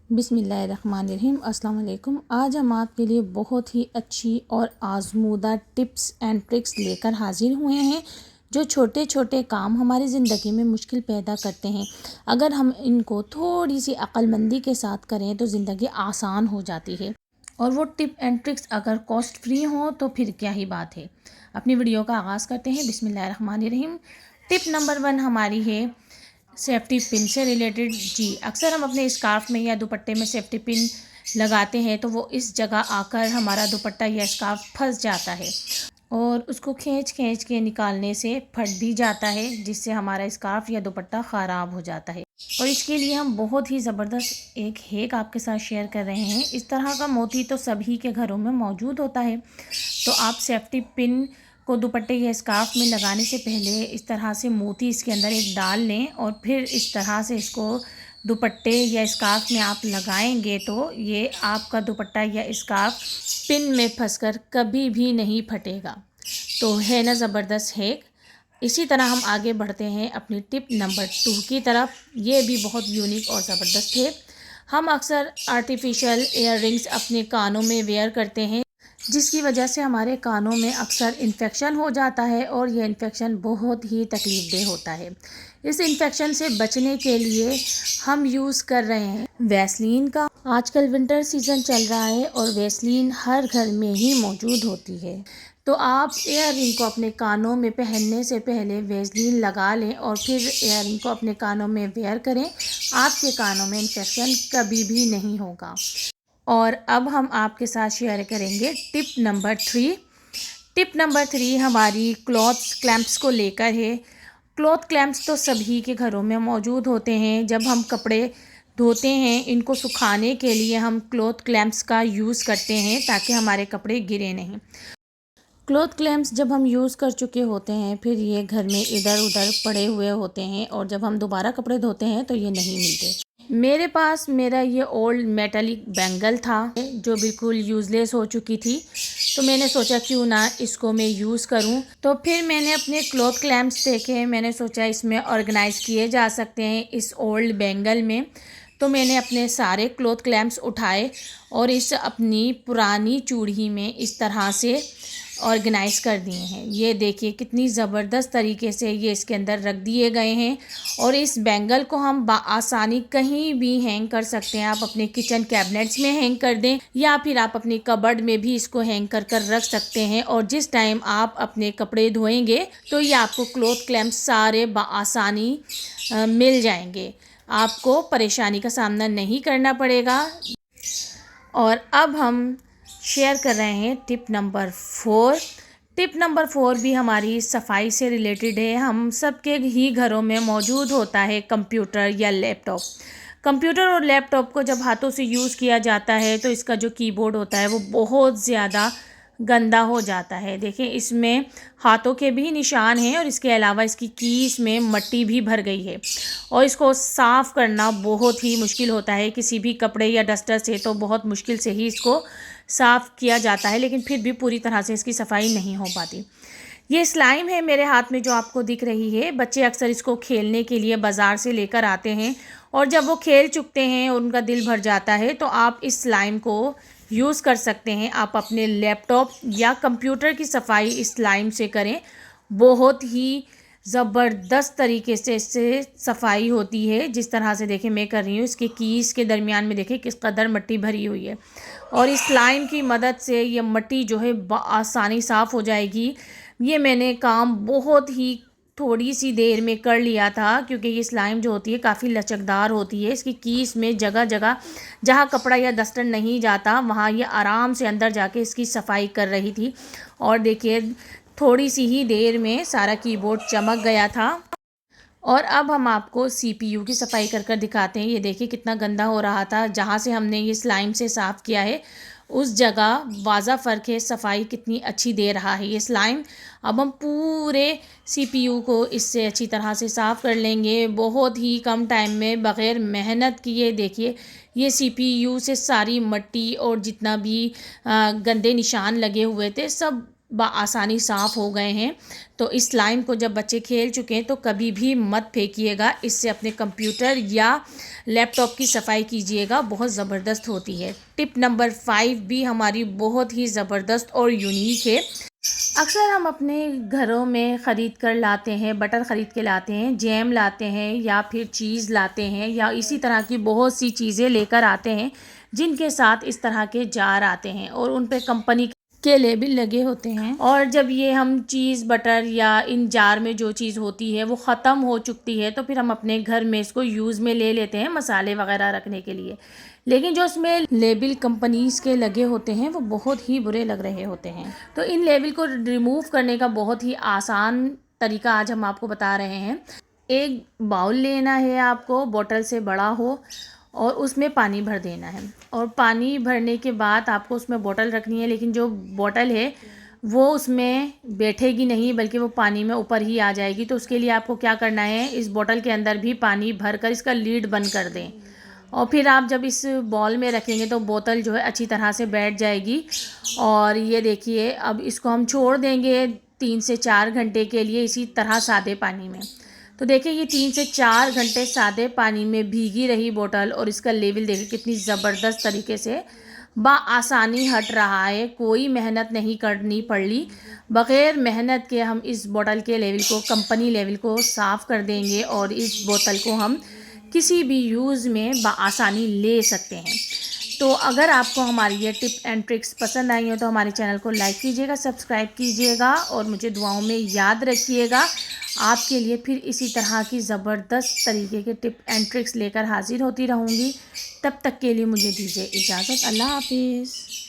बिस्मिल्लाहिर्रहमानिर्रहीम। अस्सलाम वालेकुम। आज हम आपके लिए बहुत ही अच्छी और आज़मूदा टिप्स एंड ट्रिक्स लेकर हाजिर हुए हैं जो छोटे छोटे काम हमारी ज़िंदगी में मुश्किल पैदा करते हैं। अगर हम इनको थोड़ी सी अक्लमंदी के साथ करें तो ज़िंदगी आसान हो जाती है। और वो टिप एंड ट्रिक्स अगर कॉस्ट फ्री हों तो फिर क्या ही बात है। अपनी वीडियो का आगाज़ करते हैं। बिस्मिल्लाहिर्रहमानिर्रहीम। टिप नंबर 1 हमारी है सेफ्टी पिन से रिलेटेड। जी, अक्सर हम अपने स्कार्फ में या दुपट्टे में सेफ्टी पिन लगाते हैं तो वो इस जगह आकर हमारा दुपट्टा या स्कार्फ फंस जाता है और उसको खींच खींच के निकालने से फट भी जाता है, जिससे हमारा स्कार्फ या दुपट्टा ख़राब हो जाता है। और इसके लिए हम बहुत ही ज़बरदस्त एक हैक आपके साथ शेयर कर रहे हैं। इस तरह का मोती तो सभी के घरों में मौजूद होता है, तो आप सेफ्टी पिन को दुपट्टे या स्कार्फ में लगाने से पहले इस तरह से मोती इसके अंदर एक डाल लें और फिर इस तरह से इसको दुपट्टे या स्कार्फ में आप लगाएंगे तो ये आपका दुपट्टा या स्कार्फ पिन में फंसकर कभी भी नहीं फटेगा। तो है ना ज़बरदस्त हैक। इसी तरह हम आगे बढ़ते हैं अपनी टिप नंबर 2 की तरफ। ये भी बहुत यूनिक और ज़बरदस्त है। हम अक्सर आर्टिफिशियल ईयर रिंग्स अपने कानों में वेयर करते हैं, जिसकी वजह से हमारे कानों में अक्सर इन्फेक्शन हो जाता है और ये इन्फेक्शन बहुत ही तकलीफ़देह होता है। इस इन्फेक्शन से बचने के लिए हम यूज़ कर रहे हैं वैसलीन का। आजकल विंटर सीज़न चल रहा है और वैसलीन हर घर में ही मौजूद होती है, तो आप ईयर रिंग को अपने कानों में पहनने से पहले वैसलीन लगा लें और फिर ईयर रिंग को अपने कानों में वेयर करें। आपके कानों में इन्फेक्शन कभी भी नहीं होगा। और अब हम आपके साथ शेयर करेंगे टिप नंबर 3। टिप नंबर 3 हमारी क्लॉथ क्लैंप्स को लेकर है। क्लॉथ क्लैंप्स तो सभी के घरों में मौजूद होते हैं। जब हम कपड़े धोते हैं, इनको सुखाने के लिए हम क्लॉथ क्लैंप्स का यूज़ करते हैं ताकि हमारे कपड़े गिरे नहीं। क्लॉथ क्लैंप्स जब हम यूज़ कर चुके होते हैं फिर ये घर में इधर उधर पड़े हुए होते हैं और जब हम दोबारा कपड़े धोते हैं तो ये नहीं मिलते। मेरे पास मेरा ये ओल्ड मेटालिक बैंगल था जो बिल्कुल यूज़लेस हो चुकी थी, तो मैंने सोचा क्यों ना इसको मैं यूज़ करूं। तो फिर मैंने अपने क्लॉथ क्लैंप्स देखे, मैंने सोचा इसमें ऑर्गेनाइज़ किए जा सकते हैं इस ओल्ड बैंगल में। तो मैंने अपने सारे क्लॉथ क्लैंप्स उठाए और इस अपनी पुरानी चूड़ी में इस तरह से ऑर्गेनाइज़ कर दिए हैं। ये देखिए कितनी ज़बरदस्त तरीके से ये इसके अंदर रख दिए गए हैं। और इस बैंगल को हम आसानी कहीं भी हैंग कर सकते हैं। आप अपने किचन कैबिनेट्स में हैंग कर दें या फिर आप अपनी कबर्ड में भी इसको हैंग कर कर रख सकते हैं। और जिस टाइम आप अपने कपड़े धोएंगे तो ये आपको क्लॉथ क्लैंप्स सारे आसानी मिल जाएंगे। आपको परेशानी का सामना नहीं करना पड़ेगा। और अब हम शेयर कर रहे हैं टिप नंबर 4। टिप नंबर 4 भी हमारी सफाई से रिलेटेड है। हम सबके ही घरों में मौजूद होता है कंप्यूटर या लैपटॉप। कंप्यूटर और लैपटॉप को जब हाथों से यूज़ किया जाता है तो इसका जो कीबोर्ड होता है वो बहुत ज़्यादा गंदा हो जाता है। देखिए इसमें हाथों के भी निशान हैं और इसके अलावा इसकी कीज में मिट्टी भी भर गई है और इसको साफ़ करना बहुत ही मुश्किल होता है। किसी भी कपड़े या डस्टर से तो बहुत मुश्किल से ही इसको साफ़ किया जाता है, लेकिन फिर भी पूरी तरह से इसकी सफाई नहीं हो पाती। ये स्लाइम है मेरे हाथ में जो आपको दिख रही है। बच्चे अक्सर इसको खेलने के लिए बाज़ार से लेकर आते हैं और जब वो खेल चुकते हैं और उनका दिल भर जाता है तो आप इस स्लाइम को यूज़ कर सकते हैं। आप अपने लैपटॉप या कंप्यूटर की सफाई इस स्लाइम से करें। बहुत ही ज़बरदस्त तरीके से इससे सफाई होती है। जिस तरह से देखिए मैं कर रही हूँ, इसके कीज के दरमियान में देखिए किस कदर मिट्टी भरी हुई है और इस स्लाइम की मदद से ये मिट्टी जो है आसानी साफ़ हो जाएगी। ये मैंने काम बहुत ही थोड़ी सी देर में कर लिया था क्योंकि ये स्लाइम जो होती है काफ़ी लचकदार होती है। इसकी कीस में जगह जगह जहाँ कपड़ा या डस्टर नहीं जाता वहाँ ये आराम से अंदर जाके इसकी सफाई कर रही थी और देखिए थोड़ी सी ही देर में सारा कीबोर्ड चमक गया था। और अब हम आपको सीपीयू की सफाई कर कर दिखाते हैं। ये देखिए कितना गंदा हो रहा था। जहाँ से हमने ये स्लाइम से साफ़ किया है उस जगह वाज़ा फ़र्क है, सफाई कितनी अच्छी दे रहा है ये स्लाइम। अब हम पूरे सीपीयू को इससे अच्छी तरह से साफ़ कर लेंगे बहुत ही कम टाइम में बग़ैर मेहनत किए। देखिए ये सीपीयू से सारी मिट्टी और जितना भी गंदे निशान लगे हुए थे सब आसानी साफ़ हो गए हैं। तो इस स्लाइम को जब बच्चे खेल चुके हैं तो कभी भी मत फेंकिएगा, इससे अपने कंप्यूटर या लैपटॉप की सफाई कीजिएगा, बहुत ज़बरदस्त होती है। टिप नंबर 5 भी हमारी बहुत ही ज़बरदस्त और यूनिक है। अक्सर हम अपने घरों में ख़रीद कर लाते हैं, बटर ख़रीद के लाते हैं, जैम लाते हैं या फिर चीज़ लाते हैं या इसी तरह की बहुत सी चीज़ें लेकर आते हैं जिनके साथ इस तरह के जार आते हैं और उन पे कंपनी के लेबल लगे होते हैं। और जब ये हम चीज़ बटर या इन जार में जो चीज़ होती है वो ख़त्म हो चुकती है तो फिर हम अपने घर में इसको यूज़ में ले लेते हैं मसाले वगैरह रखने के लिए, लेकिन जो इसमें लेबल कंपनीज़ के लगे होते हैं वो बहुत ही बुरे लग रहे होते हैं। तो इन लेबल को रिमूव करने का बहुत ही आसान तरीका आज हम आपको बता रहे हैं। एक बाउल लेना है आपको, बोतल से बड़ा हो, और उसमें पानी भर देना है। और पानी भरने के बाद आपको उसमें बोतल रखनी है, लेकिन जो बोतल है वो उसमें बैठेगी नहीं बल्कि वो पानी में ऊपर ही आ जाएगी। तो उसके लिए आपको क्या करना है, इस बोतल के अंदर भी पानी भरकर इसका लीड बंद कर दें और फिर आप जब इस बॉल में रखेंगे तो बोतल जो है अच्छी तरह से बैठ जाएगी। और ये देखिए, अब इसको हम छोड़ देंगे 3 से 4 घंटे के लिए इसी तरह सादे पानी में। तो देखिए ये 3 से 4 घंटे सादे पानी में भीगी रही बोतल और इसका लेवल देखिए कितनी ज़बरदस्त तरीके से आसानी हट रहा है। कोई मेहनत नहीं करनी पड़ी, बग़ैर मेहनत के हम इस बोतल के लेवल को, कंपनी लेवल को साफ़ कर देंगे और इस बोतल को हम किसी भी यूज़ में आसानी ले सकते हैं। तो अगर आपको हमारी ये टिप एंड ट्रिक्स पसंद आई हो तो हमारे चैनल को लाइक कीजिएगा, सब्सक्राइब कीजिएगा और मुझे दुआओं में याद रखिएगा। आपके लिए फिर इसी तरह की ज़बरदस्त तरीके के टिप एंड ट्रिक्स लेकर हाजिर होती रहूँगी। तब तक के लिए मुझे दीजिए इजाज़त। अल्लाह हाफिज़।